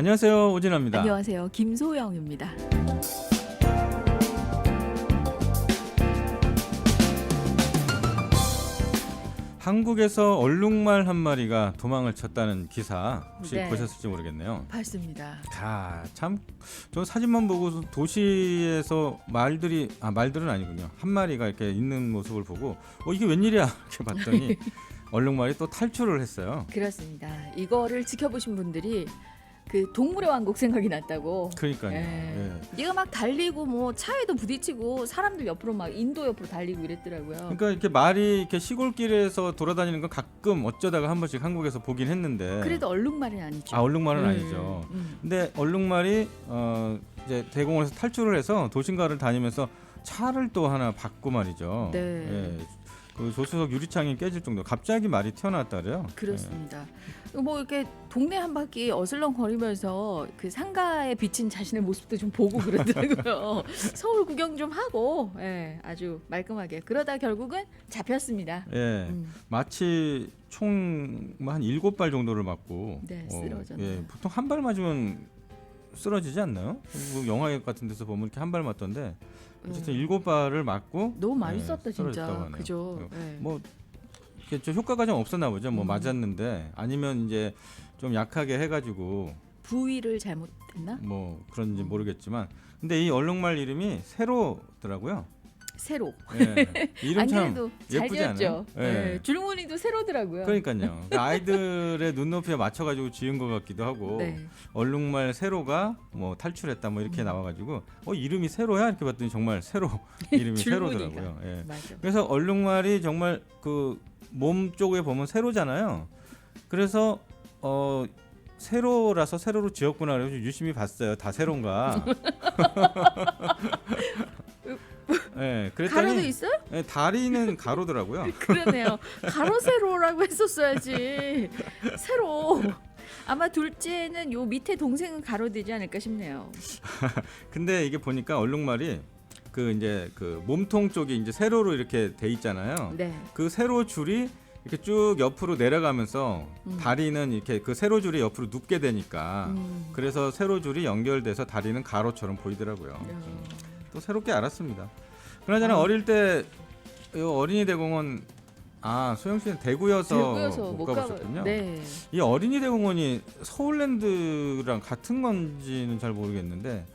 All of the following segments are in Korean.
안녕하세요. 오진아입니다. 안녕하세요. 김소영입니다. 한국에서 얼룩말 한 마리가 도망을 쳤다는 기사 혹시 네. 보셨을지 모르겠네요. 봤습니다. 참, 저 사진만 보고 도시에서 말들은 아니군요. 한 마리가 이렇게 있는 모습을 보고 이게 웬일이야 이렇게 봤더니 얼룩말이 또 탈출을 했어요. 그렇습니다. 이거를 지켜보신 분들이 그 동물의 왕국 생각이 났다고. 그러니까요. 예. 예. 얘가 막 달리고 뭐 차에도 부딪히고 사람들 옆으로 막 인도 옆으로 달리고 이랬더라고요. 그러니까 이렇게 말이 이렇게 시골길에서 돌아다니는 건 가끔 어쩌다가 한 번씩 한국에서 보긴 했는데. 그래도 얼룩말은 아니죠. 얼룩말은 아니죠. 근데 얼룩말이 이제 대공원에서 탈출을 해서 도심가를 다니면서 차를 또 하나 받고 말이죠. 네. 예. 그 조수석 유리창이 깨질 정도 갑자기 말이 튀어나왔다 그래요. 그렇습니다. 뭐 이렇게 동네 한 바퀴 어슬렁거리면서 그 상가에 비친 자신의 모습도 좀 보고 그러더라고요. 서울 구경 좀 하고, 아주 말끔하게. 그러다 결국은 잡혔습니다. 예. 마치 총 한 7발 정도를 맞고 네, 쓰러졌네요. 예, 보통 한 발 맞으면 쓰러지지 않나요? 뭐 영화 같은 데서 보면 이렇게 한 발 맞던데 어쨌든 7발을 맞고 너무 많이 썼다 쓰러졌다고 진짜. 하네요. 그죠. 네. 뭐 이렇게 좀 효과가 좀 없었나 보죠. 뭐 맞았는데 아니면 이제 좀 약하게 해가지고 부위를 잘못했나? 뭐 그런지 모르겠지만 근데 이 얼룩말 이름이 세로더라고요. 세로. 예. 이름 안 참 그래도 잘 예쁘지 않아요? 지었죠. 예. 줄무늬도 세로더라고요. 그러니까요. 그러니까 아이들의 눈높이에 맞춰가지고 지은 것 같기도 하고 네. 얼룩말 세로가 뭐 탈출했다 뭐 이렇게 나와가지고 이름이 세로야 이렇게 봤더니 정말 세로 이름이 줄무늬가. 세로더라고요. 예. 맞아. 그래서 얼룩말이 정말 그 몸 쪽에 보면 세로잖아요. 그래서 세로라서 세로로 지었구나 그래서 유심히 봤어요. 다 세로인가. 네, 그랬더니 가로도 있어요? 네, 다리는 가로더라고요. 그러네요. 가로 세로라고 했었어야지. 세로. 아마 둘째는 요 밑에 동생은 가로 되지 않을까 싶네요. 근데 이게 보니까 얼룩말이 그 이제 그 몸통 쪽이 이제 세로로 이렇게 돼 있잖아요. 네. 그 세로 줄이 이렇게 쭉 옆으로 내려가면서 다리는 이렇게 그 세로 줄이 옆으로 눕게 되니까 그래서 세로 줄이 연결돼서 다리는 가로처럼 보이더라고요. 또 새롭게 알았습니다. 그나저나 어릴 때 어린이 대공원 소영 씨는 대구여서 못 가보셨군요. 네. 이 어린이 대공원이 서울랜드랑 같은 건지는 잘 모르겠는데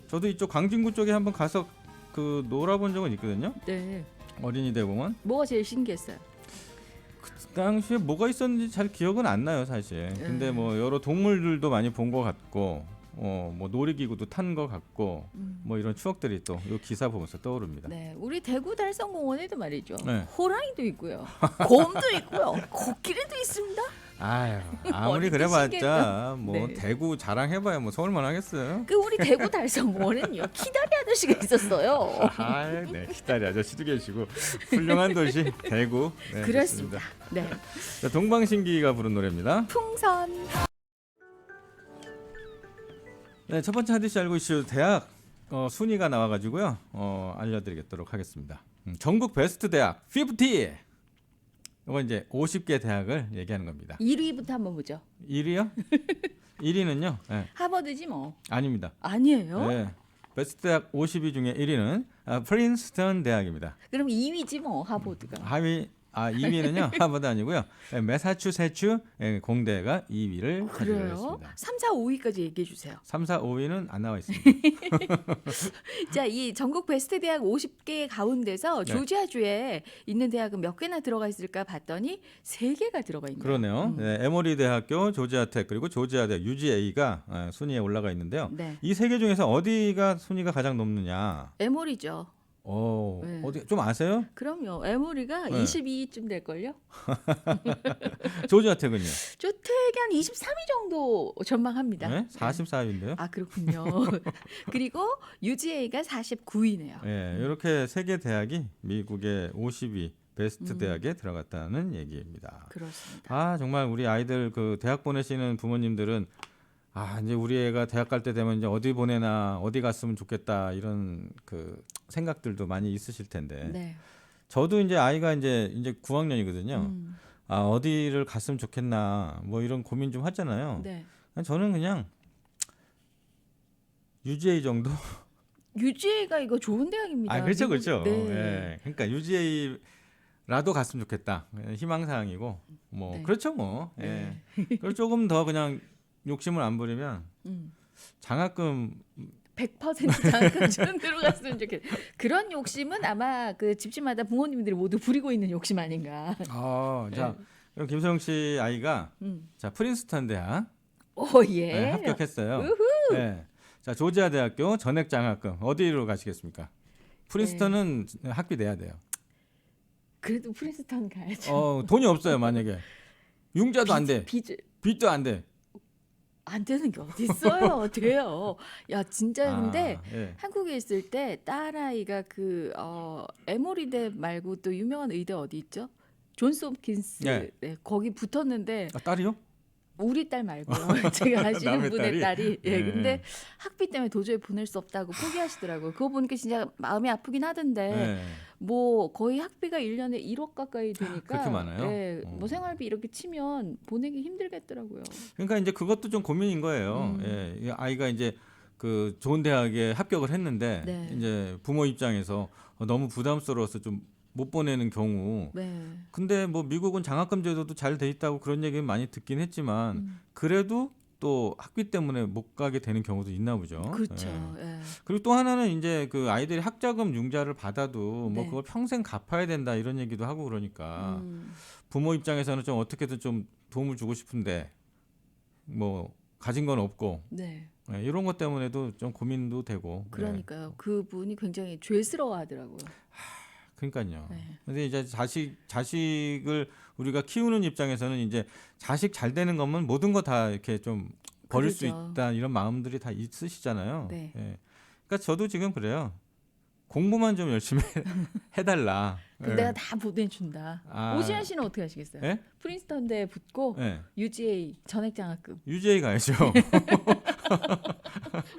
저도 이쪽 광진구 쪽에 한번 가서 그 놀아본 적은 있거든요. 네. 어린이 대공원. 뭐가 제일 신기했어요? 그 당시에 뭐가 있었는지 잘 기억은 안 나요, 사실. 근데 뭐 여러 동물들도 많이 본 것 같고, 뭐 놀이기구도 탄 것 같고, 뭐 이런 추억들이 또 이 기사 보면서 떠오릅니다. 네, 우리 대구 달성공원에도 말이죠. 네. 호랑이도 있고요, 곰도 있고요, 코끼리도 있습니다. 아유, 아무리 어릴 때 그래봤자 신기했다. 뭐 네. 대구 자랑해봐야 뭐 서울만 하겠어요. 그 우리 대구 달성공원은요, 키다리 아저씨가 있었어요. 네, 기다리 아저씨도 계시고 훌륭한 도시 대구. 네, 그렇습니다. 좋습니다. 네, 자, 동방신기가 부른 노래입니다. 풍선. 네, 첫 번째 하디스 알고 이슈 대학 순위가 나와가지고요. 알려드리도록 하겠습니다. 전국 베스트 대학 50. 이거 이제 50개 대학을 얘기하는 겁니다. 1위부터 한번 보죠. 1위요? 1위는요? 네, 하버드지 뭐. 아닙니다. 아니에요? 네, 베스트 대학 50위 중에 1위는 프린스턴 대학입니다. 그럼 2위지 뭐 하버드가. 2위는요 하버드 아니고요. 매사추세츠 공대가 2위를 차지하고 그래요? 있습니다. 3, 4, 5위까지 얘기해 주세요. 3, 4, 5위는 안 나와 있습니다. 자, 이 전국 베스트 대학 50개 가운데서 네. 조지아주에 있는 대학은 몇 개나 들어가 있을까 봤더니 3개가 들어가 있네요. 그러네요. 네, 에머리 대학교, 조지아텍 그리고 조지아대 UGA가 순위에 올라가 있는데요. 네. 이 세 개 중에서 어디가 순위가 가장 높느냐? 에모리죠. 네. 어디 좀 아세요? 그럼요. 에모리가 네. 22위쯤 될걸요? 조지아텍은요? 조택이 한 23위 정도 전망합니다. 네? 44위인데요. 아, 그렇군요. 그리고 UGA가 49위네요. 네, 이렇게 세 개 대학이 미국의 50위 베스트 대학에 들어갔다는 얘기입니다. 그렇습니다. 정말 우리 아이들 그 대학 보내시는 부모님들은 이제 우리 애가 대학 갈 때 되면 이제 어디 보내나 어디 갔으면 좋겠다 이런 그 생각들도 많이 있으실 텐데 네. 저도 이제 아이가 이제 9학년이거든요. 어디를 갔으면 좋겠나 뭐 이런 고민 좀 하잖아요. 네. 저는 그냥 UGA 정도? UGA가 이거 좋은 대학입니다. 그렇죠, 미국- 그렇죠. 네. 예. 그러니까 UGA라도 갔으면 좋겠다. 희망사항이고, 뭐 네. 그렇죠, 뭐. 네. 그리고 조금 더 그냥 욕심을 안 부리면 장학금 100% 장학금 주는 데로 갔으면 좋겠. 그런 욕심은 아마 그 집집마다 부모님들이 모두 부리고 있는 욕심 아닌가. 자, 그럼 김소영 씨 아이가 자 프린스턴 대학 예. 합격했어요. 우후. 네. 자 조지아 대학교 전액 장학금 어디로 가시겠습니까? 프린스턴은 학비 내야 돼요. 그래도 프린스턴 가야죠. 돈이 없어요 만약에 융자도 안 돼, 빚 빚도 안 돼. 안 되는 게 어디 있어요? 돼요. 야 진짜 근데 예. 한국에 있을 때 딸아이가 그 에모리대 말고 또 유명한 의대 어디 있죠? 존스 홉킨스 네. 네, 거기 붙었는데 딸이요? 우리 딸 말고요. 제가 아시는 남의 분의 딸이 네. 근데 학비 때문에 도저히 보낼 수 없다고 포기하시더라고요. 그거 보니까 진짜 마음이 아프긴 하던데 네. 뭐 거의 학비가 1년에 1억 가까이 되니까 그렇게 많아요? 예, 뭐 생활비 이렇게 치면 보내기 힘들겠더라고요. 그러니까 이제 그것도 좀 고민인 거예요. 예, 이 아이가 이제 그 좋은 대학에 합격을 했는데 네. 이제 부모 입장에서 너무 부담스러워서 좀 못 보내는 경우. 네. 근데 뭐 미국은 장학금 제도도 잘 돼 있다고 그런 얘기는 많이 듣긴 했지만 그래도 또 학비 때문에 못 가게 되는 경우도 있나 보죠. 그렇죠. 예. 예. 그리고 또 하나는 이제 그 아이들이 학자금 융자를 받아도 뭐 네. 그걸 평생 갚아야 된다 이런 얘기도 하고 그러니까 부모 입장에서는 좀 어떻게든 좀 도움을 주고 싶은데 뭐 가진 건 없고 네. 이런 것 때문에도 좀 고민도 되고. 그러니까요. 그분이 굉장히 죄스러워하더라고요. 그러니까요. 네. 근데 이제 자식을 우리가 키우는 입장에서는 이제 자식 잘 되는 거면 모든 거 다 이렇게 좀 버릴 수 그러죠. 있다 이런 마음들이 다 있으시잖아요. 네. 예. 그러니까 저도 지금 그래요. 공부만 좀 열심히 해달라. 그럼 내가 다 보내준다. 아. 오지현 씨는 어떻게 하시겠어요? 예? 프린스턴대에 붙고 예. UGA 전액 장학금. UGA 가야죠.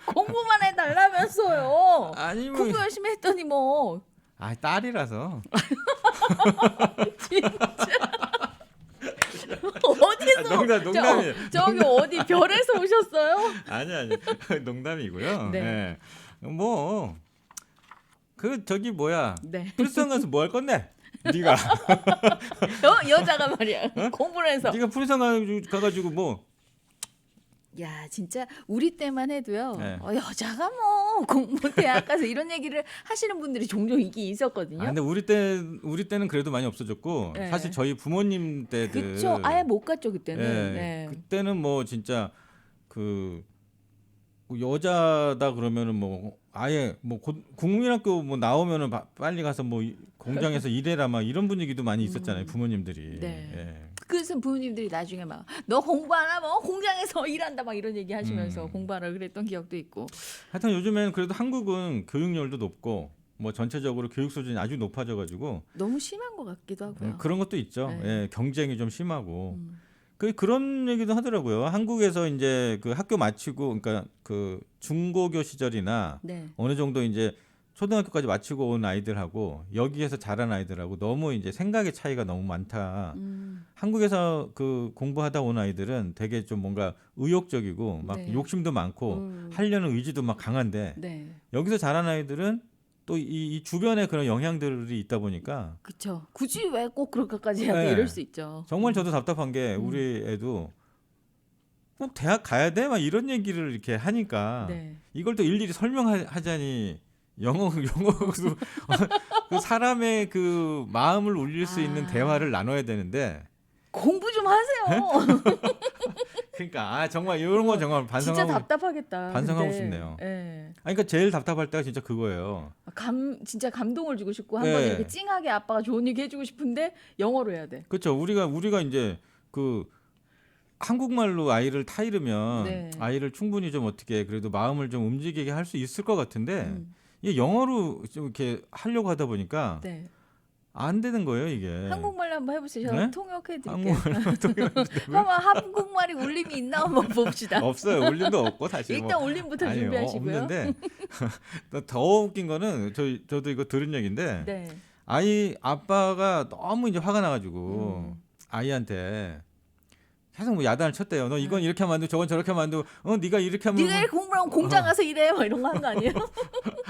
공부만 해달라면서요. 아니 뭐, 공부 열심히 했더니 뭐 딸이라서. 어디서 농담이에요. 저기 어디 별에서 오셨어요? 아니 농담이고요. 네. 예. 뭐 그 저기 뭐야 네. 프린스턴 가서 뭐 할 건데? 네가 여자가 말이야. 공부를 해서. 네가 프린스턴 가가지고 뭐 야 진짜 우리 때만 해도요. 네. 여자가 뭐 공부 대학 가서 이런 얘기를 하시는 분들이 종종 있긴 있었거든요. 근데 우리 때는 그래도 많이 없어졌고 네. 사실 저희 부모님 때들 그쵸. 아예 못 갔죠 그때는. 예, 네. 그때는 뭐 진짜 그 여자다 그러면은 뭐 아예 뭐 국민학교 뭐 나오면은 빨리 가서 뭐 공장에서 일해라 막 이런 분위기도 많이 있었잖아요 부모님들이. 네. 예. 그래서 부모님들이 나중에 막 너 공부하나 뭐 공장에서 일한다 막 이런 얘기 하시면서 공부하라 그랬던 기억도 있고. 하여튼 요즘에는 그래도 한국은 교육열도 높고 뭐 전체적으로 교육 수준이 아주 높아져가지고 너무 심한 것 같기도 하고요. 그런 것도 있죠. 네. 예, 경쟁이 좀 심하고 그런 얘기도 하더라고요. 한국에서 이제 그 학교 마치고 그러니까 그 중고교 시절이나 네. 어느 정도 이제 초등학교까지 마치고 온 아이들하고 여기에서 자란 아이들하고 너무 이제 생각의 차이가 너무 많다. 한국에서 그 공부하다 온 아이들은 되게 좀 뭔가 의욕적이고 막 네. 욕심도 많고 하려는 의지도 막 강한데 네. 여기서 자란 아이들은 또 이 주변에 그런 영향들이 있다 보니까 그렇죠. 굳이 왜 꼭 그렇게까지 해야 돼 네. 이럴 수 있죠. 정말 저도 답답한 게 우리 애도 꼭 대학 가야 돼? 막 이런 얘기를 이렇게 하니까 네. 이걸 또 일일이 설명하자니 영어도 그 사람의 그 마음을 울릴 수 있는 대화를 나눠야 되는데 공부 좀 하세요. 그러니까 정말 이런 건 정말 진짜 답답하겠다. 반성하고 근데. 싶네요. 예. 그러니까 제일 답답할 때가 진짜 그거예요. 진짜 감동을 주고 싶고 한번 네. 이렇게 찡하게 아빠가 좋은 얘기 해주고 싶은데 영어로 해야 돼. 그렇죠. 우리가 이제 그 한국말로 아이를 타이르면 네. 아이를 충분히 좀 어떻게 그래도 마음을 좀 움직이게 할 수 있을 것 같은데 이게 영어로 좀 이렇게 하려고 하다 보니까 네. 안 되는 거예요 이게. 한국말로 한번 해보세요. 네? 통역해드릴게요. 한국말로 한번 한국말이 울림이 있나 한번 봅시다. 없어요. 울림도 없고 사실 일단 울림부터 아니요, 준비하시고요. 없는데 더 웃긴 거는 저도 이거 들은 얘기인데 네. 아빠가 너무 이제 화가 나가지고 아이한테 계속 뭐 야단을 쳤대요. 너 이건 이렇게 하면 안 돼, 저건 저렇게 하면 안 돼. 네가 이렇게 하면 네가 이렇게 공부하면 공장 가서 일해, 막 이런 거 한 거 아니에요?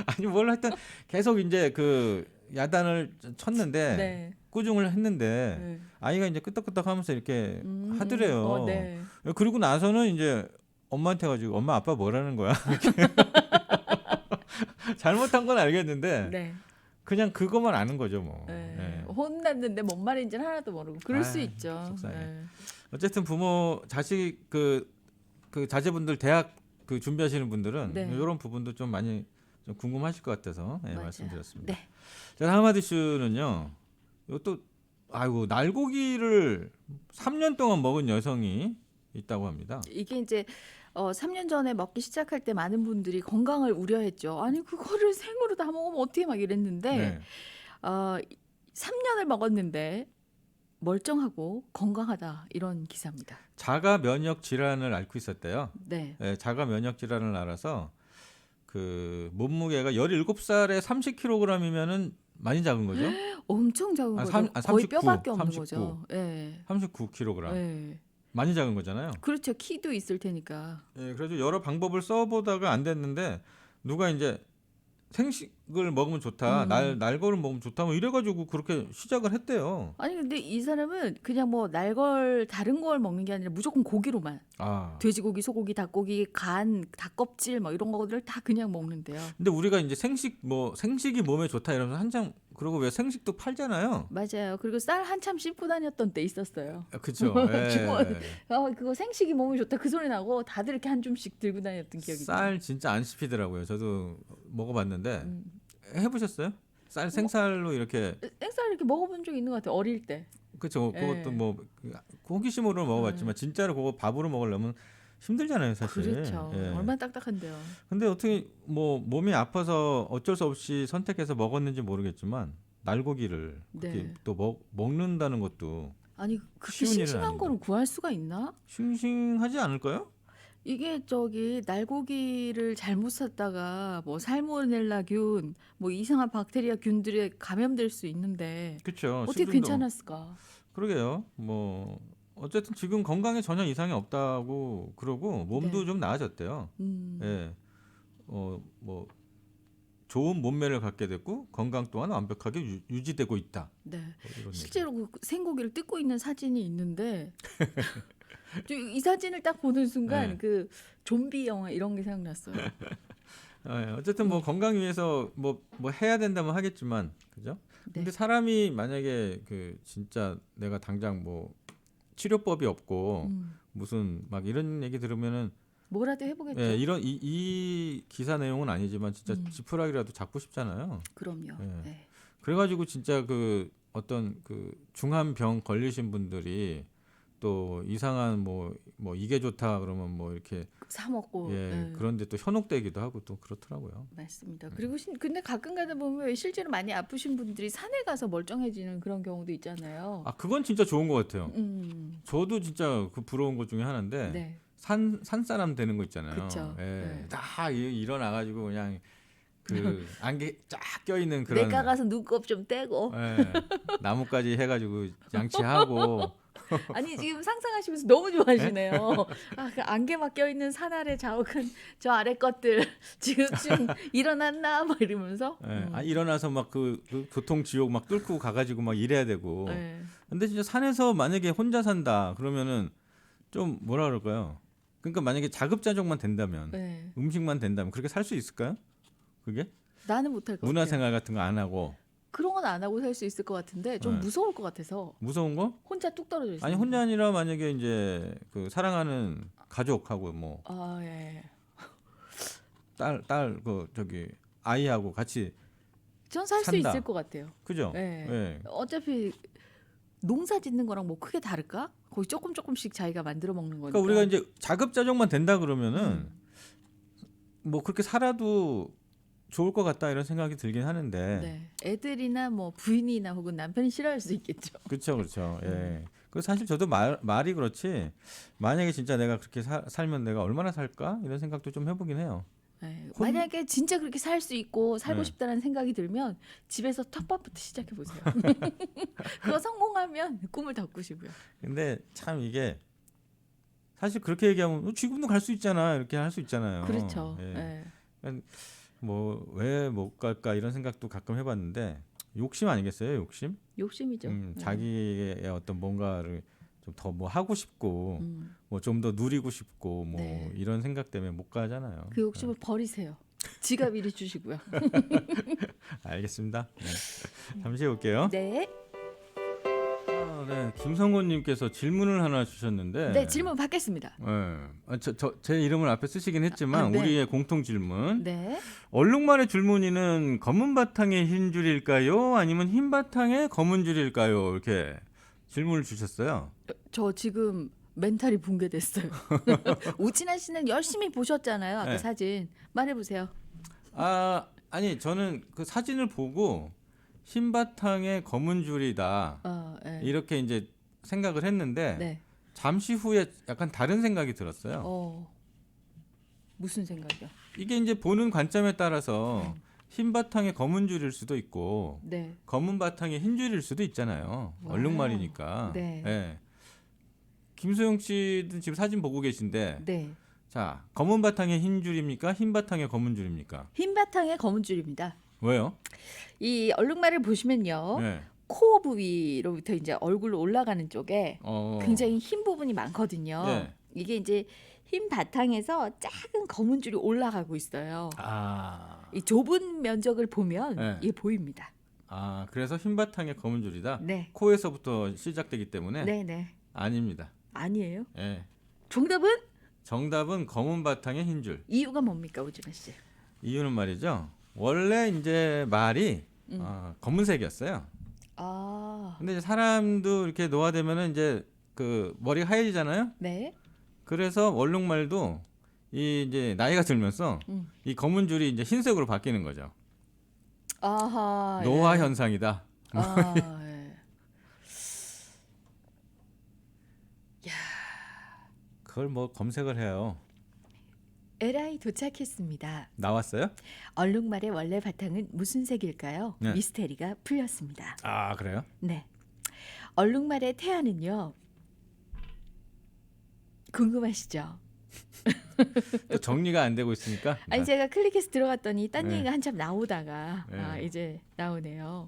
아니 뭘 하여튼 계속 이제 그 야단을 쳤는데 네. 꾸중을 했는데 네. 아이가 이제 끄떡끄떡하면서 이렇게 하더래요. 네. 그리고 나서는 이제 엄마한테 가지고 엄마 아빠 뭐라는 거야? 잘못한 건 알겠는데 네. 그냥 그것만 아는 거죠 뭐. 네. 예. 혼났는데 뭔 말인지는 하나도 모르고 그럴 수 아이, 있죠. 속상해. 네. 어쨌든 부모 자식 그 자제분들 대학 그 준비하시는 분들은 네. 이런 부분도 좀 많이 좀 궁금하실 것 같아서 맞아요. 말씀드렸습니다. 네. 자, 다음 이슈는요. 이것도 아이고 날고기를 3년 동안 먹은 여성이 있다고 합니다. 이게 이제 3년 전에 먹기 시작할 때 많은 분들이 건강을 우려했죠. 아니 그거를 생으로 다 먹으면 어떻게 막 이랬는데 네. 3년을 먹었는데 멀쩡하고 건강하다 이런 기사입니다. 자가 면역 질환을 앓고 있었대요. 네. 네, 자가 면역 질환을 앓아서 그 몸무게가 17살에 30kg이면은 많이 작은 거죠? 엄청 작은 거죠. 거의 39, 뼈밖에 없는 39. 거죠. 네. 39kg. 네. 많이 작은 거잖아요. 그렇죠. 키도 있을 테니까. 예, 그래서 여러 방법을 써보다가 안 됐는데 누가 이제 생식을 먹으면 좋다, 날거를 먹으면 좋다, 뭐 이래가지고 그렇게 시작을 했대요. 아니 근데 이 사람은 그냥 뭐 날걸 다른 걸 먹는 게 아니라 무조건 고기로만 아, 돼지고기, 소고기, 닭고기, 간, 닭껍질 뭐 이런 거들을 다 그냥 먹는데요. 근데 우리가 이제 생식이 몸에 좋다 이러면서 한창 그러고 왜 생식도 팔잖아요. 맞아요. 그리고 쌀 한참 씹고 다녔던 때 있었어요. 그렇죠. 주머니. 그거 생식이 몸에 좋다 그 소리 나고 다들 이렇게 한 줌씩 들고 다녔던 기억이 있어요. 쌀 진짜 안 씹히더라고요. 저도 먹어봤는데 해보셨어요? 쌀 생쌀로 이렇게 생쌀 이렇게 먹어본 적 있는 것 같아요. 어릴 때. 그렇죠. 그것도 뭐 호기심으로 먹어봤지만 진짜로 그거 밥으로 먹으려면 힘들잖아요, 사실. 그렇죠. 예. 얼마나 딱딱한데요. 근데 어떻게 뭐 몸이 아파서 어쩔 수 없이 선택해서 먹었는지 모르겠지만 날고기를 그렇게 네. 또 먹는다는 것도 아니 그렇게 쉬운 일은 싱싱한 아닌데. 거를 구할 수가 있나? 싱싱하지 않을까요? 이게 날고기를 잘못 샀다가 뭐 살모넬라균, 뭐 이상한 박테리아 균들에 감염될 수 있는데 그렇죠. 어떻게 괜찮았을까? 그러게요. 뭐 어쨌든 지금 건강에 전혀 이상이 없다고 그러고 몸도 네. 좀 나아졌대요. 예. 뭐 좋은 몸매를 갖게 됐고 건강 또한 완벽하게 유지되고 있다. 네. 뭐 이런 실제로 그 생고기를 뜯고 있는 사진이 있는데 이 사진을 딱 보는 순간 네. 그 좀비 영화 이런 게 생각났어요. 어쨌든 뭐 건강 위해서 뭐 해야 된다면 하겠지만 그죠? 근데 네. 사람이 만약에 그 진짜 내가 당장 뭐 치료법이 없고 무슨 막 이런 얘기 들으면은 뭐라도 해보겠죠. 예, 이런 이 기사 내용은 아니지만 진짜 지푸라기라도 잡고 싶잖아요. 그럼요. 예. 네. 그래가지고 진짜 그 어떤 그 중한 병 걸리신 분들이 또 이상한 뭐 이게 좋다 그러면 뭐 이렇게 사 먹고. 예, 네. 그런데 또 현혹되기도 하고 또 그렇더라고요. 맞습니다. 그리고 근데 가끔 가다 보면 왜 실제로 많이 아프신 분들이 산에 가서 멀쩡해지는 그런 경우도 있잖아요. 아 그건 진짜 좋은 것 같아요. 음. 저도 진짜 그 부러운 것 중에 하나인데 네. 산 사람 되는 거 있잖아요. 그쵸. 예, 네. 다 일어나가지고 그냥 그 안개 쫙 껴있는 그런 내가 가서 눈곱 좀 떼고. 예, 나뭇가지 해가지고 양치하고 아니 지금 상상하시면서 너무 좋아하시네요. 그 안개 막 껴있는 산 아래 자욱한 저 아래 것들 지금쯤 일어났나 막 이러면서. 예, 일어나서 막 그 교통 지옥 막 뚫고 가가지고 막 일해야 되고. 네. 근데 진짜 산에서 만약에 혼자 산다 그러면은 좀 뭐라 그럴까요? 그러니까 만약에 자급자족만 된다면 네. 음식만 된다면 그렇게 살 수 있을까요? 그게 나는 못할 것 같아요. 문화생활 같은 거 안 하고 그런 건 안 하고 살 수 있을 것 같은데 좀 네. 무서울 것 같아서 무서운 거? 혼자 뚝 떨어져 있어요. 아니 혼자 아니라 만약에 이제 그 사랑하는 가족하고 뭐 아 예. 딸 그 저기 아이하고 같이 전 살 수 산다. 있을 것 같아요. 그죠? 네. 예. 어차피 농사 짓는 거랑 뭐 크게 다를까? 거의 조금씩 자기가 만들어 먹는 거니까. 그러니까 우리가 이제 자급자족만 된다 그러면은 뭐 그렇게 살아도 좋을 것 같다 이런 생각이 들긴 하는데. 네. 애들이나 뭐 부인이나 혹은 남편이 싫어할 수 있겠죠. 그렇죠. 예. 그 사실 저도 말이 그렇지 만약에 진짜 내가 그렇게 살면 내가 얼마나 살까 이런 생각도 좀 해보긴 해요. 네. 만약에 진짜 그렇게 살 수 있고 살고 네. 싶다는 생각이 들면 집에서 텃밭부터 시작해 보세요. 그거 성공하면 꿈을 다 꾸시고요. 근데 참 이게 사실 그렇게 얘기하면 지금도 갈 수 있잖아 이렇게 할 수 있잖아요. 그렇죠. 예. 예. 뭐 왜 못 갈까 이런 생각도 가끔 해봤는데 욕심 아니겠어요? 욕심? 욕심이죠. 예. 자기의 어떤 뭔가를 좀 더 뭐 하고 싶고 뭐 좀 더 누리고 싶고 뭐 네. 이런 생각 때문에 못 가잖아요. 그 욕심을 버리세요. 지갑 이리 주시고요. 알겠습니다. 잠시 해볼게요. 네. 네, 김성곤님께서 질문을 하나 주셨는데. 네, 질문 받겠습니다. 제 이름을 앞에 쓰시긴 했지만 네. 우리의 공통 질문. 네. 얼룩말의 줄무늬는 검은 바탕에 흰 줄일까요? 아니면 흰 바탕에 검은 줄일까요? 이렇게 질문을 주셨어요. 저 지금 멘탈이 붕괴됐어요. 우진아 씨는 열심히 보셨잖아요. 아까 네. 사진. 말해보세요. 아니 저는 그 사진을 보고 흰 바탕에 검은 줄이다 네. 이렇게 이제 생각을 했는데 네. 잠시 후에 약간 다른 생각이 들었어요. 무슨 생각이요? 이게 이제 보는 관점에 따라서 흰 바탕에 검은 줄일 수도 있고 네. 검은 바탕에 흰 줄일 수도 있잖아요. 와우. 얼룩말이니까. 네. 예. 김소영 씨는 지금 사진 보고 계신데 네. 자 검은 바탕에 흰 줄입니까? 흰 바탕에 검은 줄입니까? 흰 바탕에 검은 줄입니다. 왜요? 이 얼룩말을 보시면요. 네. 코 부위로부터 이제 얼굴로 올라가는 쪽에 굉장히 흰 부분이 많거든요. 네. 이게 이제 흰 바탕에서 작은 검은 줄이 올라가고 있어요. 이 좁은 면적을 보면 네. 이게 보입니다. 그래서 흰 바탕에 검은 줄이다. 네. 코에서부터 시작되기 때문에 네. 아닙니다. 아니에요? 예. 정답은? 정답은 검은 바탕에 흰 줄. 이유가 뭡니까, 오진아 씨? 이유는 말이죠. 원래 이제 말이 검은색이었어요. 근데 이제 사람도 이렇게 노화되면은 이제 그 머리가 하얘지잖아요. 네. 그래서 얼룩말도 이 이제 나이가 들면서 이 검은 줄이 이제 흰색으로 바뀌는 거죠. 아하. 노화 예. 현상이다. 예. 그걸 뭐 검색을 해요. LI 도착했습니다. 나왔어요? 얼룩말의 원래 바탕은 무슨 색일까요? 네. 미스테리가 풀렸습니다. 그래요? 네. 얼룩말의 태아는요. 궁금하시죠? 또 정리가 안 되고 있으니까. 아니 제가 클릭해서 들어갔더니 딴 네. 얘기가 한참 나오다가 네. 이제 나오네요.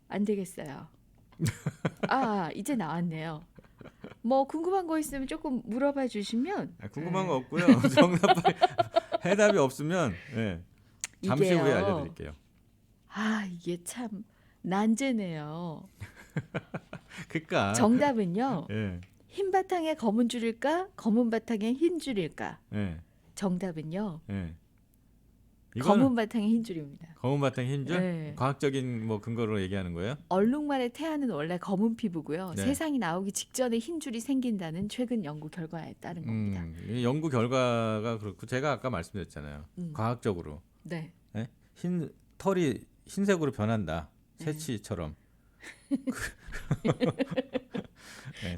안 되겠어요. 이제 나왔네요. 뭐 궁금한 거 있으면 조금 물어봐 주시면. 궁금한 거 없고요. 정답 해답이 없으면 잠시 이게요. 후에 알려드릴게요. 이게 참 난제네요. 그러니까 정답은요. 예. 흰 바탕에 검은 줄일까? 검은 바탕에 흰 줄일까? 예. 정답은요. 예. 검은 바탕에 흰 줄입니다. 검은 바탕 흰 줄? 네. 과학적인 뭐 근거로 얘기하는 거예요? 얼룩말의 태아는 원래 검은 피부고요. 네. 세상이 나오기 직전에 흰 줄이 생긴다는 최근 연구 결과에 따른 겁니다. 이 연구 결과가 그렇고 제가 아까 말씀드렸잖아요. 과학적으로 네. 흰 털이 흰색으로 변한다. 새치처럼.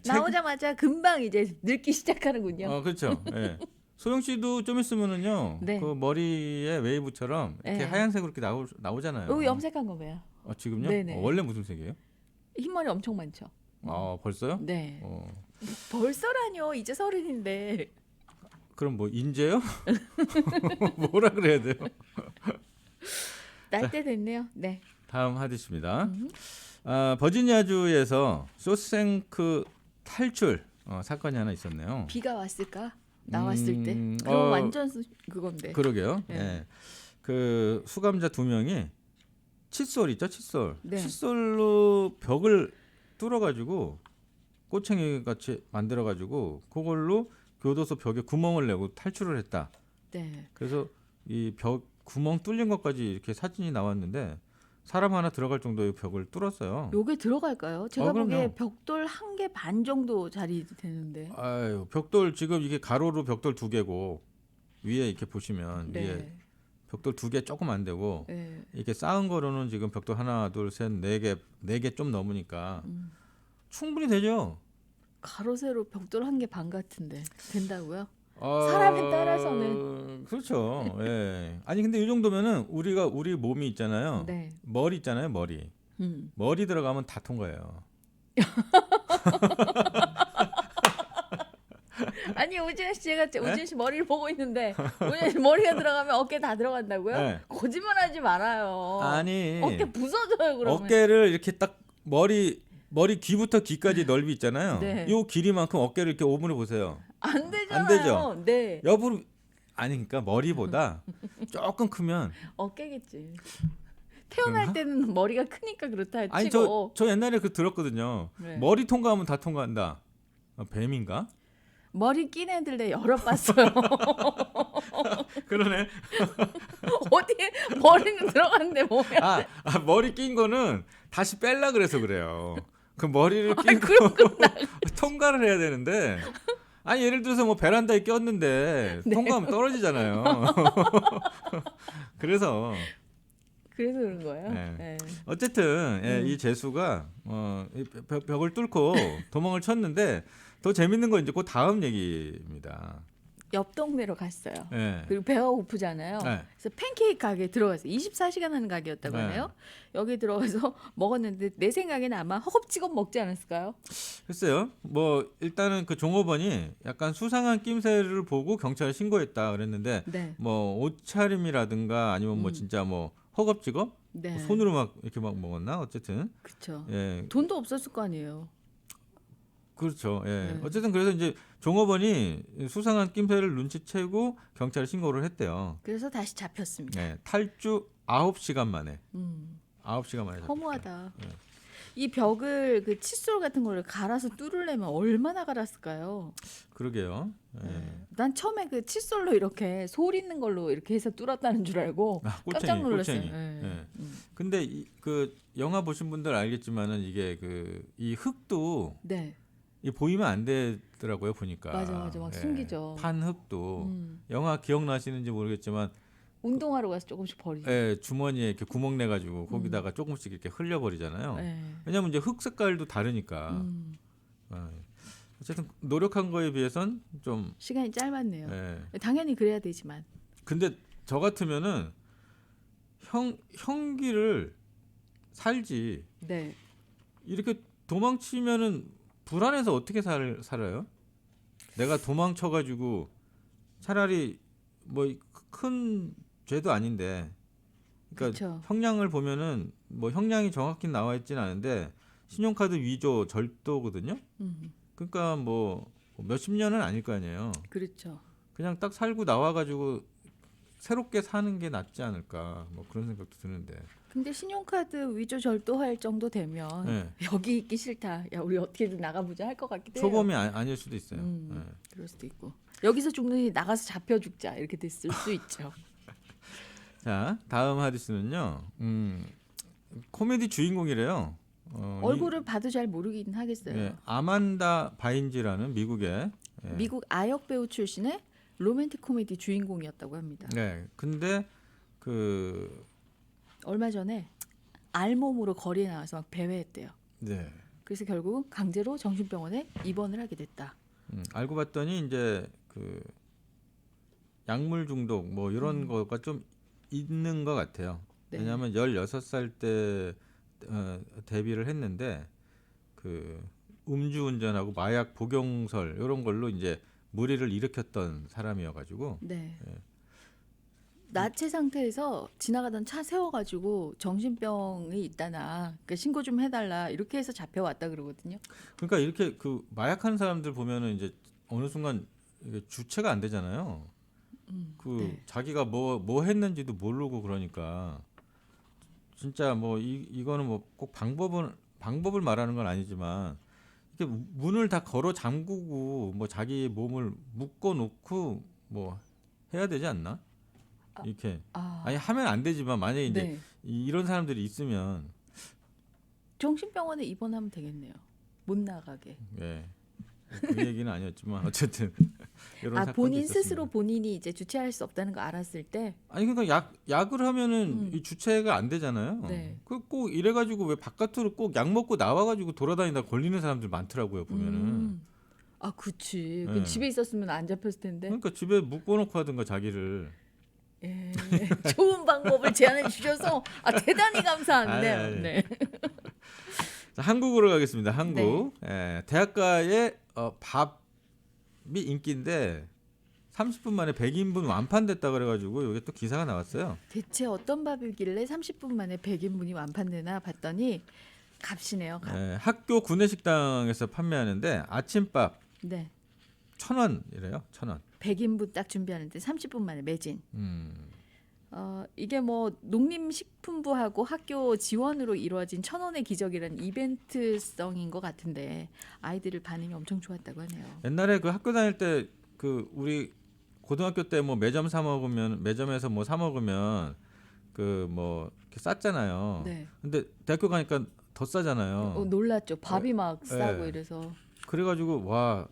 나오자마자 금방 이제 늙기 시작하는군요. 그렇죠. 예. 소영 씨도 좀 있으면은요. 네. 그 머리의 웨이브처럼 이렇게 네. 하얀색으로 이렇게 나오잖아요. 여기 염색한 거 봐요. 지금요? 네네. 원래 무슨 색이에요? 흰머리 엄청 많죠. 벌써요? 네. 어. 벌써라뇨. 이제 30인데. 그럼 뭐 인재요? 뭐라 그래야 돼요? 날 때 됐네요. 네. 다음 하디스입니다. 버지니아주에서 쇼생크 탈출 사건이 하나 있었네요. 비가 왔을까? 나왔을 때. 그럼 완전 그건데. 그러게요. 네. 예. 그 수감자 2명이 칫솔 있죠, 칫솔. 네. 칫솔로 벽을 뚫어가지고 꼬챙이 같이 만들어가지고 그걸로 교도소 벽에 구멍을 내고 탈출을 했다. 네. 그래서 이 벽 구멍 뚫린 것까지 이렇게 사진이 나왔는데 사람 하나 들어갈 정도의 벽을 뚫었어요. 요게 들어갈까요? 제가 그럼요. 보기에 벽돌 1개 반 정도 자리 되는데. 벽돌 지금 이게 가로로 벽돌 2개고 위에 이렇게 보시면 네. 위에 벽돌 2개 조금 안 되고 네. 이렇게 쌓은 거로는 지금 벽돌 하나, 둘, 셋, 4개 좀 넘으니까 충분히 되죠. 가로 세로 벽돌 1개 반 같은데 된다고요? 사람에 따라서는. 그렇죠. 예. 아니 근데 이 정도면은 우리 몸이 있잖아요. 네. 머리 있잖아요, 머리. 머리 들어가면 다 통과해요. 아니 오진아 씨 제가 오진아 씨 머리를 보고 있는데 오진아 씨 머리가 들어가면 어깨 다 들어간다고요? 네. 거짓말하지 말아요. 아니 어깨 부서져요 그러면. 어깨를 이렇게 딱 머리 귀부터 귀까지 넓이 있잖아요. 네. 요 길이만큼 어깨를 이렇게 오므려 보세요. 안 되잖아요. 안 되죠? 네. 옆으로 아니 그러니까 머리보다 조금 크면 어깨겠지. 태어날 그런가? 때는 머리가 크니까 그렇다 아니 치고. 저 옛날에 그 들었거든요. 네. 머리 통과하면 다 통과한다. 뱀인가? 머리 낀 애들 내 여러 봤어요. 그러네. 어디에 머리는 들어갔는데 뭐야? 머리 낀 거는 다시 뺄라 그래서 그래요. 그 머리를 낀 거 통과를 해야 되는데 아니 예를 들어서 뭐 베란다에 꼈는데 네. 통과하면 떨어지잖아요. 그래서 그런 거예요. 네. 네. 어쨌든 이 재수가 이 벽을 뚫고 도망을 쳤는데 더 재밌는 건 이제 그 다음 얘기입니다. 옆 동네로 갔어요. 네. 그리고 배가 고프잖아요. 네. 그래서 팬케이크 가게에 들어갔어요. 24시간 하는 가게였다고 네. 하네요. 여기 들어가서 먹었는데 내 생각에는 아마 허겁지겁 먹지 않았을까요? 글쎄요. 뭐 일단은 그 종업원이 약간 수상한 낌새를 보고 경찰에 신고했다 그랬는데 네. 뭐 옷차림이라든가 아니면 뭐 진짜 뭐 허겁지겁 네. 뭐 손으로 막 이렇게 막 먹었나 어쨌든 그렇죠. 예 돈도 없었을 거 아니에요. 그렇죠. 예 네. 어쨌든 그래서 이제 종업원이 수상한 낌새를 눈치채고 경찰에 신고를 했대요. 그래서 다시 잡혔습니다. 예 탈주 9시간 만에 9시간 만에 잡혔다. 허무하다. 예. 이 벽을 그 칫솔 같은 걸로 갈아서 뚫으려면 얼마나 갈았을까요? 그러게요. 예. 난 처음에 그 칫솔로 이렇게 솔 있는 걸로 이렇게 해서 뚫었다는 줄 알고 깜짝 놀랐어요. 꼴챙이. 예. 예. 근데 그 영화 보신 분들 알겠지만은 이게 그 이 흙도 네. 이 보이면 안 되더라고요 보니까. 맞아. 막 숨기죠. 판 흙도 영화 기억나시는지 모르겠지만 운동하러 가서 조금씩 버리죠. 주머니에 이렇게 구멍 내 가지고 거기다가 조금씩 이렇게 흘려 버리잖아요. 네. 왜냐면 이제 흙 색깔도 다르니까. 어쨌든 노력한 거에 비해선 좀 시간이 짧았네요. 예. 당연히 그래야 되지만. 근데 저 같으면은 형기를 살지 네. 이렇게 도망치면은 불안해서 어떻게 살아요? 내가 도망쳐가지고 차라리 뭐 큰 죄도 아닌데, 그러니까 그쵸. 형량을 보면은 뭐 형량이 정확히 나와 있지는 않은데 신용카드 위조 절도거든요. 그러니까 뭐 몇십 년은 아닐 거 아니에요. 그렇죠. 그냥 딱 살고 나와가지고 새롭게 사는 게 낫지 않을까 뭐 그런 생각도 드는데. 근데 신용카드 위조 절도할 정도 되면 네. 여기 있기 싫다. 야 우리 어떻게든 나가보자 할 것 같기도 해요. 초범이 아닐 수도 있어요. 네. 그럴 수도 있고. 여기서 죽느니 나가서 잡혀 죽자 이렇게 됐을 수 있죠. 자 다음 하디스는요. 코미디 주인공이래요. 얼굴을 봐도 잘 모르긴 하겠어요. 예, 아만다 바인지라는 미국의 미국 아역 배우 출신의 로맨틱 코미디 주인공이었다고 합니다. 네, 근데 그 얼마 전에 알몸으로 거리에 나와서 막 배회했대요. 네, 그래서 결국 강제로 정신병원에 입원을 하게 됐다. 알고 봤더니 이제 그 약물 중독 뭐 이런 거가 좀 있는 것 같아요. 네. 왜냐하면 16살 때 데뷔를 했는데 그 음주운전하고 마약 복용설 이런 걸로 이제 무리를 일으켰던 사람이어가지고 네. 나체 상태에서 지나가던 차 세워가지고 정신병이 있다나 그러니까 신고 좀 해달라 이렇게 해서 잡혀왔다 그러거든요. 그러니까 이렇게 그 마약하는 사람들 보면은 이제 어느 순간 이게 주체가 안 되잖아요. 그 네. 자기가 뭐 했는지도 모르고 그러니까 진짜 뭐 이거는 뭐 꼭 방법을 말하는 건 아니지만 이렇게 문을 다 걸어 잠그고 뭐 자기 몸을 묶어 놓고 뭐 해야 되지 않나? 이렇게 아니 하면 안 되지만 만약에 이제 네. 이런 사람들이 있으면 정신병원에 입원하면 되겠네요. 못 나가게. 예. 그 얘기는 아니었지만 어쨌든 이런 사건도 본인 있었습니다. 스스로 본인이 이제 주체할 수 없다는 거 알았을 때 아니 그러니까 약을 하면은 이 주체가 안 되잖아요. 네. 꼭 이래가지고 왜 바깥으로 꼭 약 먹고 나와가지고 돌아다니다 걸리는 사람들 많더라고요 보면은. 아 그치. 네. 집에 있었으면 안 잡혔을 텐데. 그러니까 집에 묶어놓고 하든가 자기를. 예. 좋은 방법을 제안해 주셔서 대단히 감사한데요. 아니. 네. 자, 한국으로 가겠습니다. 한국. 예, 대학가의 밥 인기인데 30분 만에 100인분 완판됐다 그래가지고 이게 또 기사가 나왔어요. 대체 어떤 밥이길래 30분 만에 100인분이 완판되나 봤더니 값이네요. 값. 네, 학교 구내식당에서 판매하는데 아침밥 네. 1,000원이래요. 1,000원. 100인분 딱 준비하는데 30분 만에 매진. 음. 이게 뭐 농림식품부하고 학교 지원으로 이루어진 1,000원의 기적이라는 이벤트성인 것 같은데 아이들 반응이 엄청 좋았다고 하네요. 옛날에 그 학교 다닐 때 그 우리 고등학교 때 뭐 매점에서 뭐 사 먹으면 그 뭐 이렇게 쌌잖아요. 네. 근데 대학교 가니까 더 싸잖아요. 놀랐죠. 밥이 막 싸고 네. 이래서. 그래가지고 와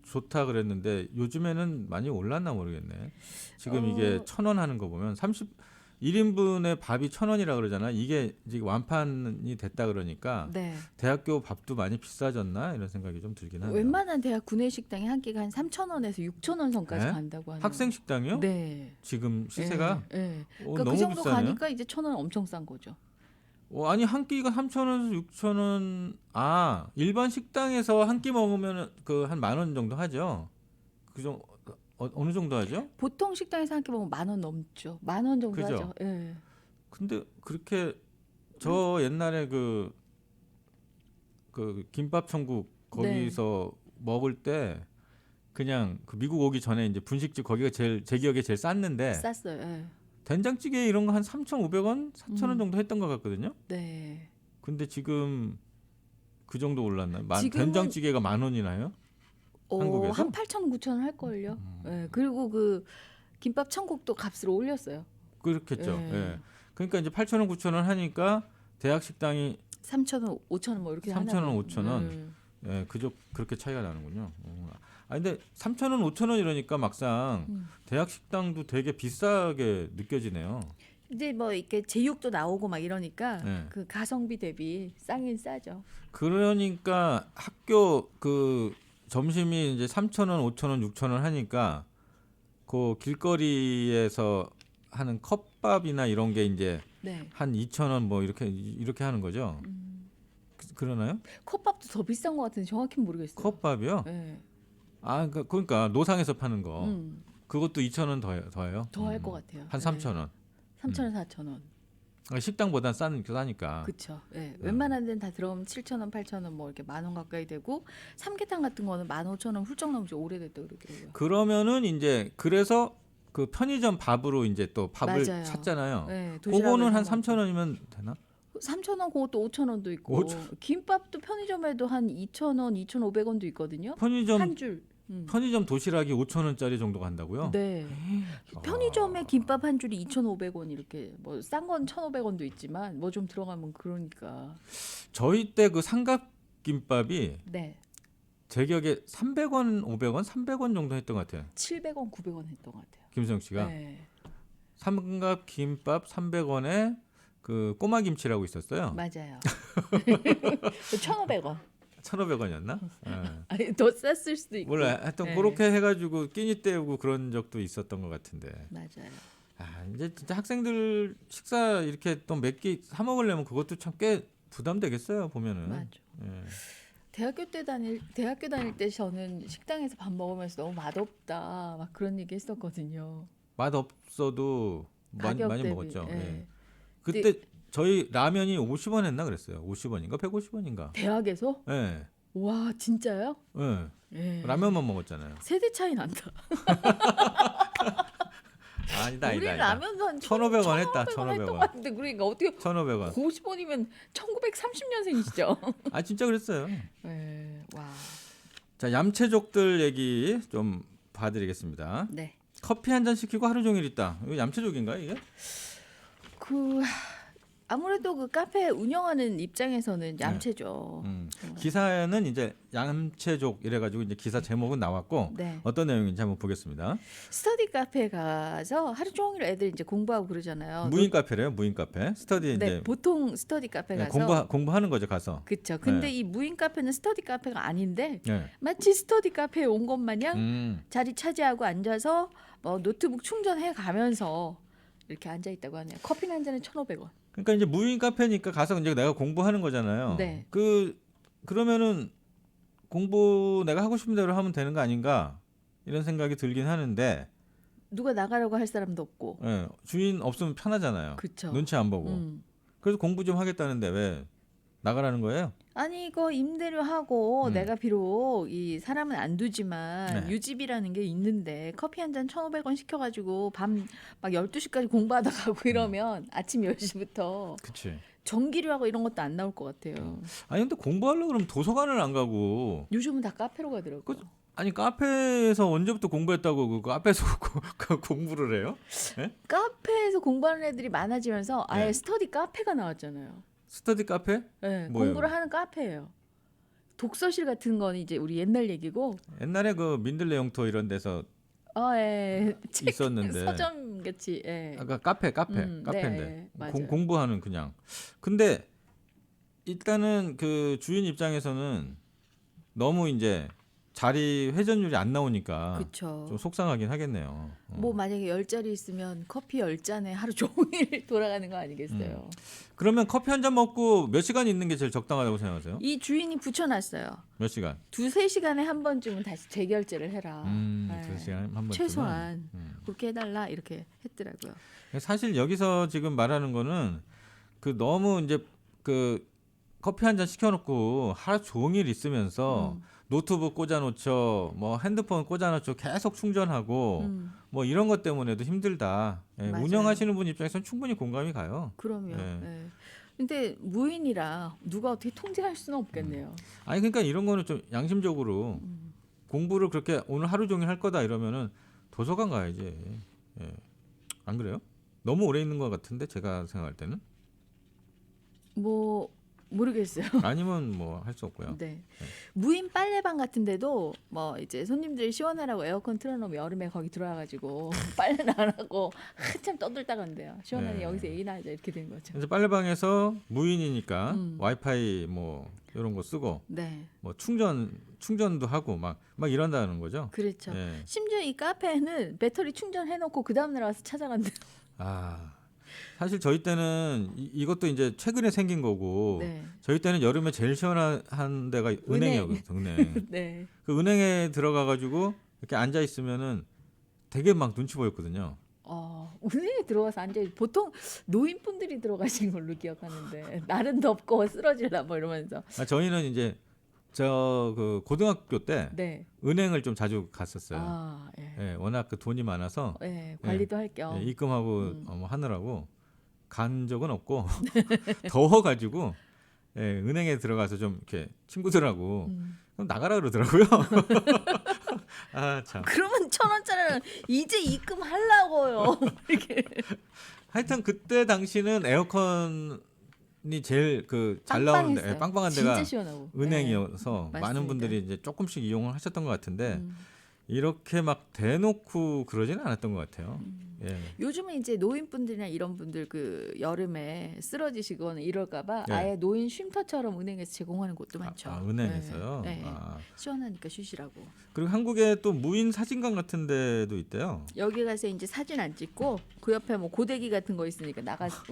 좋다 그랬는데 요즘에는 많이 올랐나 모르겠네. 지금 이게 1,000원 하는 거 보면 1인분에 밥이 1,000원이라 그러잖아. 이게 지금 완판이 됐다 그러니까 네. 대학교 밥도 많이 비싸졌나 이런 생각이 좀 들긴 하네요. 웬만한 대학 구내식당이 한 끼가 한 3,000원에서 6,000원 선까지 네? 간다고 하네요. 학생 식당이요? 네. 지금 시세가 네. 너무 그 정도 비싸네요. 가니까 이제 1,000원 엄청 싼 거죠. 아니 한 끼가 3,000원에서 6,000원. 일반 식당에서 한 끼 먹으면 그 한 10,000원 정도 하죠. 그 정도 어느 정도 하죠? 보통 식당에서 한 끼 먹으면 10,000원 넘죠. 10,000원 정도 그죠? 하죠. 예. 근데 그렇게 저 옛날에 그 김밥 천국 거기서 먹을 때 그냥 그 미국 오기 전에 이제 분식집 거기가 제 기억에 제일 쌌는데 쌌어요. 예. 된장찌개 이런 거 한 3,500원, 4,000원 정도 했던 것 같거든요. 네. 근데 지금 그 정도 올랐나요? 지금은- 된장찌개가 10,000원이나요? 한국에서? 한 8,000원, 9,000원 할 걸요. 예. 그리고 그 김밥 천국도 값을 올렸어요. 그렇겠죠. 예. 예. 그러니까 이제 8,000원, 9,000원 하니까 대학 식당이 3,000원, 5,000원 뭐 이렇게 3,000원, 하나 5,000원. 예, 그렇게 차이가 나는군요. 근데 3,000원, 5,000원 이러니까 막상 대학 식당도 되게 비싸게 느껴지네요. 이제 뭐 이렇게 제육도 나오고 막 이러니까 네. 그 가성비 대비 싸긴 싸죠. 그러니까 학교 그 점심이 이제 3,000원, 5,000원, 6,000원 하니까 그 길거리에서 하는 컵밥이나 이런 게 이제 네. 한 2,000원 뭐 이렇게 하는 거죠. 그러나요? 컵밥도 더 비싼 것 같은데 정확히는 모르겠어요. 컵밥이요? 네. 그러니까 노상에서 파는 거. 음, 그것도 2,000원 더해요? 더 할 것 같아요. 한 3,000원. 3,000원, 4,000원. 식당보다 싸니까. 그렇죠. 네. 웬만한 데는 다 들어가면 7,000원, 8,000원 뭐 이렇게 10,000원 가까이 되고 삼계탕 같은 거는 15,000원 훌쩍 넘지 오래됐다 그러더라고요. 그러면은 이제 그래서 그 편의점 밥으로 이제 또 밥을 맞아요. 찾잖아요. 네, 그거는 한 도시락을 3,000원이면 되나? 3,000원 그것도 5,000원도 있고 5,000원. 김밥도 편의점에도 한 2,000원, 2,500원도 있거든요. 편의점 한 줄. 편의점 도시락이 5,000원짜리 정도 간다고요? 네. 편의점에 김밥 한 줄이 2,500원 이렇게 뭐 싼 건 1,500원도 있지만 뭐 좀 들어가면 그러니까. 저희 때 그 삼각김밥이 네. 제 기억에 300원, 500원, 300원 정도 했던 것 같아요. 700원, 900원 했던 것 같아요. 김수영 씨가 네. 삼각김밥 300원에 그 꼬마김치라고 있었어요. 맞아요. 1,500원. 1,500원이었나? 아니 더 쌌을 수도 있고. 몰라. 하여튼 네. 그렇게 해가지고 끼니 때우고 그런 적도 있었던 것 같은데. 맞아요. 이제 진짜 학생들 식사 이렇게 또 몇 끼 사 먹으려면 그것도 참 꽤 부담되겠어요 보면은. 맞아. 예. 대학교 다닐 때 저는 식당에서 밥 먹으면서 너무 맛없다 막 그런 얘기 했었거든요. 맛 없어도 가격 많이 대비. 먹었죠. 예. 예. 그때 저희 라면이 50원 했나 그랬어요. 50원인가 150원인가. 대학에서? 예. 와 진짜요? 예. 예. 라면만 먹었잖아요. 세대 차이 난다. 아니다. 우리 라면도 한 1,500원 했다. 1,500원 했던 1,500원. 것 같은데 그러니까 어떻게 1,500원. 50원이면 1930년생이시죠? 진짜 그랬어요. 네. 와. 자, 얌체족들 얘기 좀 봐드리겠습니다. 네. 커피 한 잔 시키고 하루 종일 있다. 이거 얌체족인가요 이게? 아무래도 그 카페 운영하는 입장에서는 얌체죠. 기사에는 이제 얌체족 이래가지고 이제 기사 제목은 나왔고 네. 어떤 내용인지 한번 보겠습니다. 스터디 카페 가서 하루 종일 애들 이제 공부하고 그러잖아요. 무인 카페래요, 무인 카페. 스터디 네, 이제 보통 스터디 카페 가서 공부하는 거죠 가서. 그렇죠. 근데 네. 이 무인 카페는 스터디 카페가 아닌데 네. 마치 스터디 카페에 온 것 마냥 자리 차지하고 앉아서 뭐 노트북 충전해 가면서 이렇게 앉아 있다고 하네요. 커피 한 잔에 1,500원. 그러니까 이제 무인 카페니까 가서 이제 내가 공부하는 거잖아요. 네. 그러면은 공부 내가 하고 싶은 대로 하면 되는 거 아닌가? 이런 생각이 들긴 하는데 누가 나가라고 할 사람도 없고. 예, 주인 없으면 편하잖아요. 그쵸. 눈치 안 보고. 그래서 공부 좀 하겠다는데 왜 나가라는 거예요? 아니 이거 임대료 하고 내가 비록 이 사람은 안 두지만 네. 유지비라는 게 있는데 커피 한 잔 1,500원 시켜가지고 밤 막 12시까지 공부하다 가고 이러면 아침 10시부터 그치. 전기료하고 이런 것도 안 나올 것 같아요. 아니 근데 공부하려고 그러면 도서관을 안 가고 요즘은 다 카페로 가더라고요. 아니 카페에서 언제부터 공부했다고 그 카페에서 공부를 해요? 예? 카페에서 공부하는 애들이 많아지면서 아예 네. 스터디 카페가 나왔잖아요. 스터디 카페? 네, 뭐예요? 공부를 하는 카페예요. 독서실 같은 건 이제 우리 옛날 얘기고, 옛날에 그 민들레 영토 이런 데서 예, 책 있었는데 서점 같이, 예. 아까 카페인데 네, 맞아요. 공부하는 그냥. 근데 일단은 그 주인 입장에서는 너무 이제 자리 회전율이 안 나오니까 그쵸. 좀 속상하긴 하겠네요. 뭐 만약에 10자리 있으면 커피 10잔에 하루 종일 돌아가는 거 아니겠어요. 그러면 커피 한 잔 먹고 몇 시간 있는 게 제일 적당하다고 생각하세요? 이 주인이 붙여놨어요. 몇 시간? 2-3시간에 한 번쯤은 다시 재결제를 해라. 네. 2시간 한 번쯤은. 최소한 그렇게 해달라 이렇게 했더라고요. 사실 여기서 지금 말하는 거는 그 너무 이제 그 커피 한 잔 시켜놓고 하루 종일 있으면서 노트북 꽂아놓죠, 뭐 핸드폰 꽂아놓죠, 계속 충전하고 뭐 이런 것 때문에도 힘들다. 예, 맞아요. 운영하시는 분 입장에서는 충분히 공감이 가요. 그럼요. 예. 예. 근데 무인이라 누가 어떻게 통제할 수는 없겠네요. 아니 그러니까 이런 거는 좀 양심적으로 공부를 그렇게 오늘 하루 종일 할 거다 이러면은 도서관 가야지. 예. 안 그래요? 너무 오래 있는 것 같은데 제가 생각할 때는. 뭐 모르겠어요. 아니면 뭐 할 수 없고요. 네. 무인 빨래방 같은 데도 뭐 이제 손님들 시원하라고 에어컨 틀어놓으면 여름에 거기 들어와가지고 빨래는 안 하고 한참 떠들다 간대요. 시원하니 네. 여기서 얘기나 하자 이렇게 된 거죠. 그래서 빨래방에서 무인이니까 와이파이 뭐 이런 거 쓰고 네. 뭐 충전도 하고 막 이런다는 거죠. 그렇죠. 예. 심지어 이 카페는 배터리 충전해놓고 그 다음 날 와서 찾아간대요. 아 사실 저희 때는 이것도 이제 최근에 생긴 거고 네. 저희 때는 여름에 제일 시원한 데가 은행이었거든요. 은행. 네. 그 은행에 들어가 가지고 이렇게 앉아 있으면은 되게 막 눈치 보였거든요. 은행에 들어가서 앉아 보통 노인분들이 들어가신 걸로 기억하는데 날은 덥고 쓰러질라 뭐 이러면서. 저희는 이제 저 그 고등학교 때 네. 은행을 좀 자주 갔었어요. 예. 예, 워낙 그 돈이 많아서 예, 관리도 할 예, 겸. 입금하고 뭐 하느라고 간 적은 없고 더워가지고 예, 은행에 들어가서 좀 이렇게 친구들하고 그럼 나가라 그러더라고요. 아 참. 그러면 1,000원짜리는 이제 입금하려고요. 이렇게. 하여튼 그때 당시는 에어컨이 제일 그 잘 나오는 데 빵빵했어요. 빵빵한 데가 진짜 시원하고. 은행이어서 네, 많은 맞습니다. 분들이 이제 조금씩 이용을 하셨던 것 같은데 이렇게 막 대놓고 그러지는 않았던 것 같아요. 예. 요즘은 이제 노인분들이나 이런 분들 그 여름에 쓰러지시거나 이럴까봐 네. 아예 노인 쉼터처럼 은행에서 제공하는 곳도 많죠. 은행에서요. 네. 네. 아. 시원하니까 쉬시라고. 그리고 한국에 또 무인 사진관 같은 데도 있대요. 여기 가서 이제 사진 안 찍고 그 옆에 뭐 고데기 같은 거 있으니까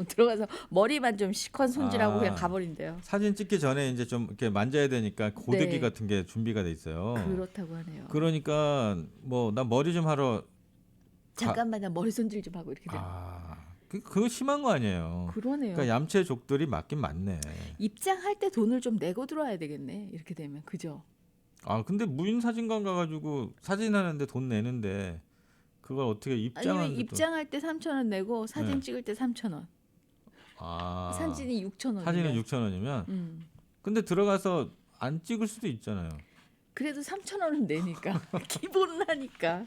들어가서 머리만 좀 시컨 손질하고 그냥 가버린대요. 사진 찍기 전에 이제 좀 이렇게 만져야 되니까 고데기 네. 같은 게 준비가 돼 있어요. 그렇다고 하네요. 그러니까 뭐 나 머리 좀 하러 잠깐만 나 머리 손질 좀 하고 이렇게 돼요. 그거 심한 거 아니에요. 그러네요. 그러니까 얌체족들이 맞긴 맞네. 입장할 때 돈을 좀 내고 들어와야 되겠네. 이렇게 되면 그죠? 근데 무인 사진관 가가지고 사진하는데 돈 내는데 그걸 어떻게 아니면 입장하는데 입장할 때 3,000원 내고 사진 네. 찍을 때 3,000원. 사진이 6,000원. 사진은 6,000원이면 근데 들어가서 안 찍을 수도 있잖아요. 그래도 3,000원은 내니까 기본은 하니까.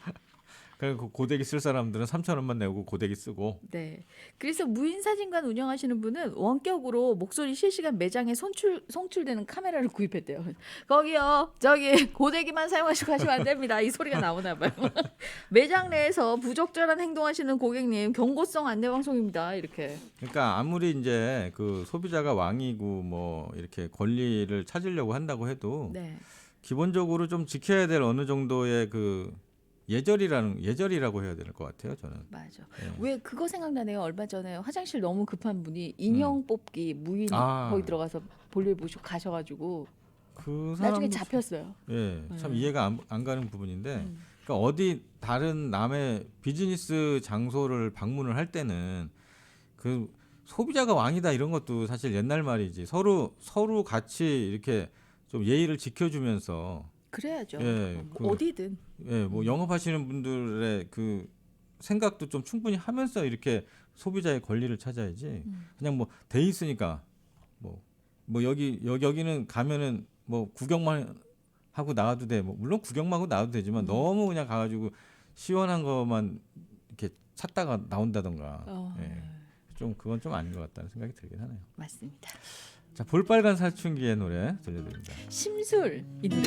그러니까 고데기 쓸 사람들은 3,000원만 내고 고데기 쓰고. 네. 그래서 무인 사진관 운영하시는 분은 원격으로 목소리 실시간 매장에 송출되는 카메라를 구입했대요. 거기요, 저기 고데기만 사용하시고 하시면 안 됩니다. 이 소리가 나오나 봐요. 매장 내에서 부적절한 행동하시는 고객님 경고성 안내 방송입니다. 이렇게. 그러니까 아무리 이제 그 소비자가 왕이고 뭐 이렇게 권리를 찾으려고 한다고 해도 네. 기본적으로 좀 지켜야 될 어느 정도의 그 예절이라고 해야 될 것 같아요, 저는. 맞아. 예. 왜 그거 생각나네요. 얼마 전에 화장실 너무 급한 분이 인형 뽑기 무인 거기 들어가서 볼일 보시고 가셔가지고 그 나중에 사람 잡혔어요. 예, 참 이해가 안 가는 부분인데 그러니까 어디 다른 남의 비즈니스 장소를 방문을 할 때는 그 소비자가 왕이다 이런 것도 사실 옛날 말이지. 서로 같이 이렇게 좀 예의를 지켜주면서 그래야죠. 예, 어디든. 예, 뭐 영업하시는 분들의 그 생각도 좀 충분히 하면서 이렇게 소비자의 권리를 찾아야지. 그냥 뭐 돼 있으니까 뭐 여기는 가면은 뭐 구경만 하고 나와도 돼. 뭐 물론 구경만 하고 나와도 되지만 너무 그냥 가가지고 시원한 것만 이렇게 찾다가 나온다던가. 예. 좀 그건 좀 아닌 것 같다는 생각이 들긴 하네요. 맞습니다. 자, 볼빨간 사춘기의 노래 들려드립니다. 심술 이 노래.